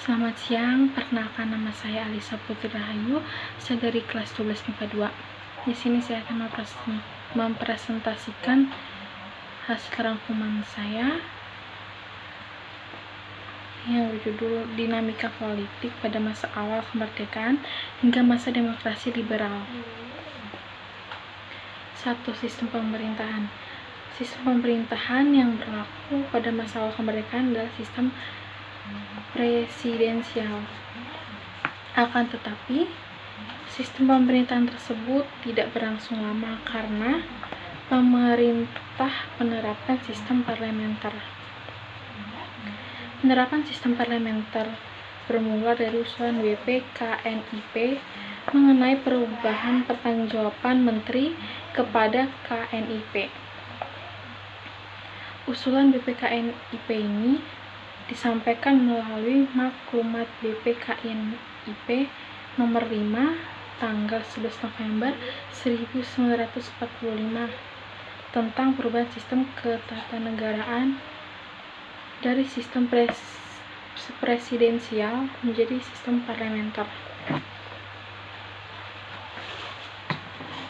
Selamat siang, perkenalkan nama saya Alisa Putri Rahayu, saya dari kelas 12 MIPA 2. Di sini saya akan mempresentasikan hasil rangkuman saya yang berjudul Dinamika Politik pada masa awal kemerdekaan hingga masa demokrasi liberal. 1. Sistem pemerintahan. Sistem pemerintahan yang berlaku pada masa awal kemerdekaan adalah sistem presidensial. Akan tetapi, sistem pemerintahan tersebut tidak berlangsung lama karena pemerintah menerapkan sistem parlementer. Penerapan sistem parlementer bermula dari usulan BPKNIP mengenai perubahan pertanggungjawaban menteri kepada KNIP. Usulan BPKNIP ini disampaikan melalui maklumat BPKNIP nomor 5 tanggal 11 November 1945 tentang perubahan sistem ketatanegaraan dari sistem presidensial menjadi sistem parlementer.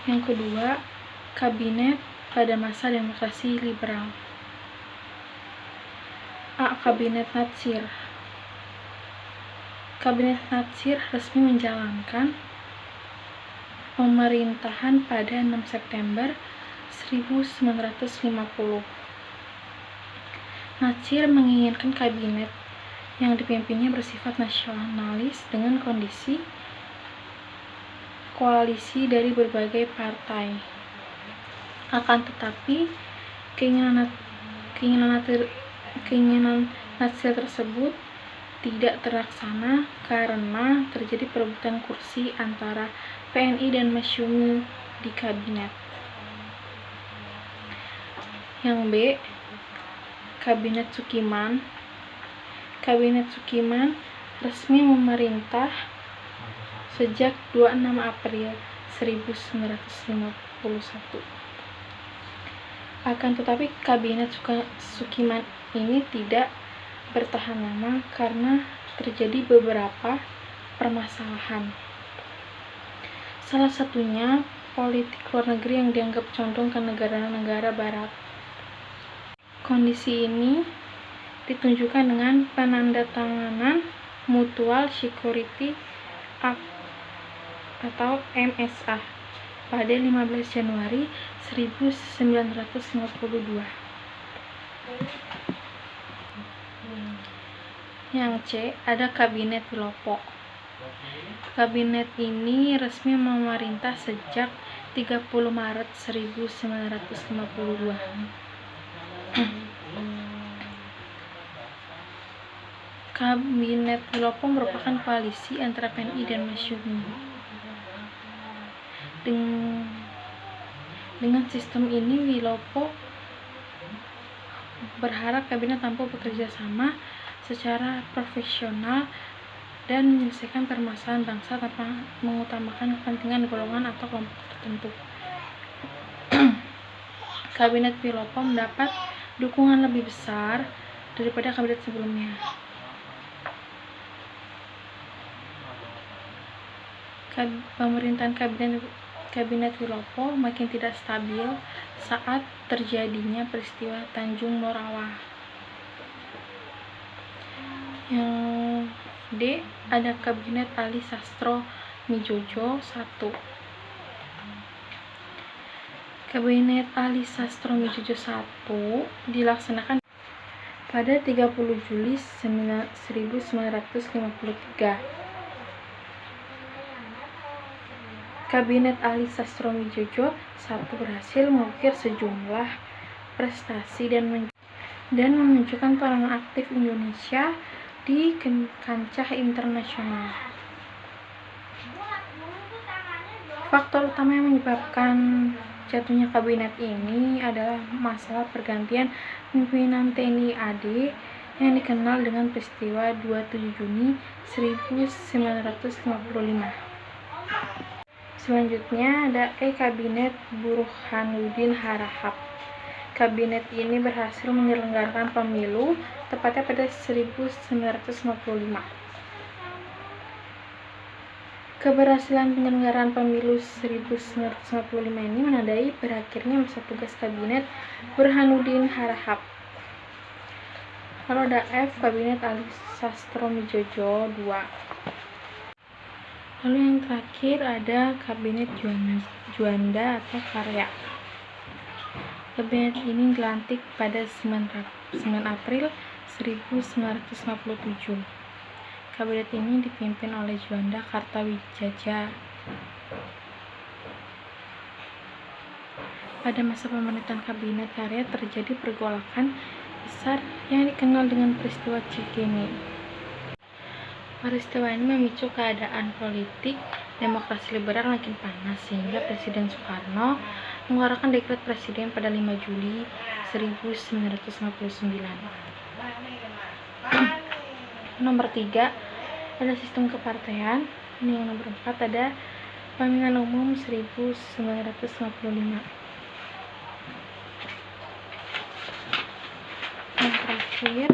Yang kedua, kabinet pada masa demokrasi liberal. A. Kabinet Natsir. Kabinet Natsir resmi menjalankan pemerintahan pada 6 September 1950. Natsir menginginkan kabinet yang dipimpinnya bersifat nasionalis dengan kondisi koalisi dari berbagai partai. Akan tetapi, keinginan Natsir tersebut tidak terlaksana karena terjadi perebutan kursi antara PNI dan Masyumi di kabinet. Yang B. Kabinet Sukiman. Kabinet Sukiman resmi memerintah sejak 26 April 1951. Akan tetapi kabinet Sukiman ini tidak bertahan lama karena terjadi beberapa permasalahan. Salah satunya politik luar negeri yang dianggap condong ke negara-negara barat. Kondisi ini ditunjukkan dengan penandatanganan Mutual Security Act atau MSA pada 15 Januari 1952. Yang C. Ada Kabinet Wilopo. Kabinet ini resmi memerintah sejak 30 Maret 1952. Kabinet Wilopo merupakan koalisi antara PNI dan Masyumi. Dengan sistem ini, Wilopo berharap kabinet mampu bekerja sama secara profesional dan menyelesaikan permasalahan bangsa tanpa mengutamakan kepentingan golongan atau kelompok tertentu. Kabinet Wilopo mendapat dukungan lebih besar daripada kabinet sebelumnya. Pemerintahan kabinet Wilopo makin tidak stabil saat terjadinya peristiwa Tanjung Morawah. Yang D. Ada Kabinet Ali Sastro Midjojo 1. Kabinet Ali Sastro Midjojo 1 dilaksanakan pada 30 Juli 1953. Kabinet Ali Sastro Midjojo 1 berhasil mengukir sejumlah prestasi dan menunjukkan peranan aktif Indonesia di kancah internasional. Faktor utama yang menyebabkan jatuhnya kabinet ini adalah masalah pergantian pimpinan TNI AD yang dikenal dengan peristiwa 27 Juni 1955. Selanjutnya ada Kabinet Burhanuddin Harahap. kabinet ini berhasil menyelenggarakan pemilu tepatnya pada 1955. Keberhasilan penyelenggaraan pemilu 1955 ini menandai berakhirnya masa tugas kabinet Burhanuddin Harahap. Lalu ada F, Kabinet Ali Sastromijojo II. Lalu yang terakhir ada Kabinet Juanda atau Karya. Kabinet ini dilantik pada 9 April 1957. Kabinet ini dipimpin oleh Juanda Kartawijaya. Pada masa pemerintahan Kabinet Karya terjadi pergolakan besar yang dikenal dengan peristiwa Cikini. Peristiwa ini memicu keadaan politik demokrasi liberal makin panas sehingga Presiden Soekarno mengeluarkan dekret presiden pada 5 Juli 1959. Nomor 3 ada sistem kepartean. Ini yang nomor 4 ada pemilihan umum 1955. Yang terakhir,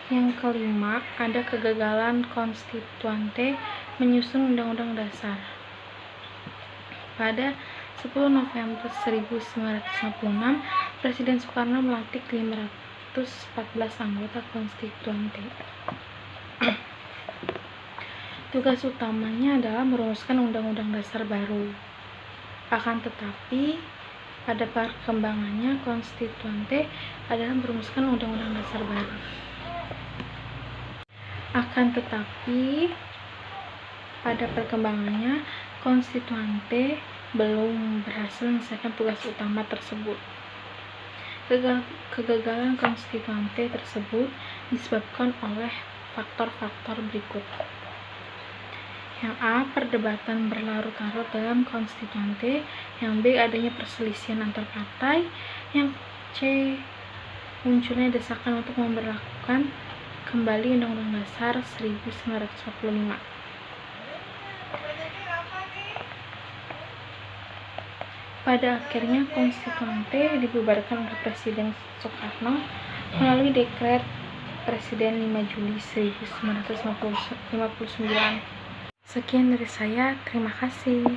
yang kelima, ada kegagalan konstituante menyusun Undang-Undang Dasar. Pada 10 November 1956, Presiden Soekarno melantik 514 anggota konstituante. Tugas utamanya adalah merumuskan Undang-Undang Dasar baru. Akan tetapi, pada perkembangannya konstituante adalah merumuskan Undang-Undang Dasar baru. Akan tetapi, pada perkembangannya konstituante belum berhasil menyelesaikan tugas utama tersebut. Kegagalan konstituante tersebut disebabkan oleh faktor-faktor berikut. Yang A, perdebatan berlarut-larut dalam konstituante. Yang B, adanya perselisihan antar partai. Yang C, munculnya desakan untuk memberlakukan kembali Undang-Undang Dasar 1945. Pada akhirnya konstituante dibubarkan oleh Presiden Soekarno melalui dekret Presiden 5 Juli 1959. Sekian dari saya, terima kasih.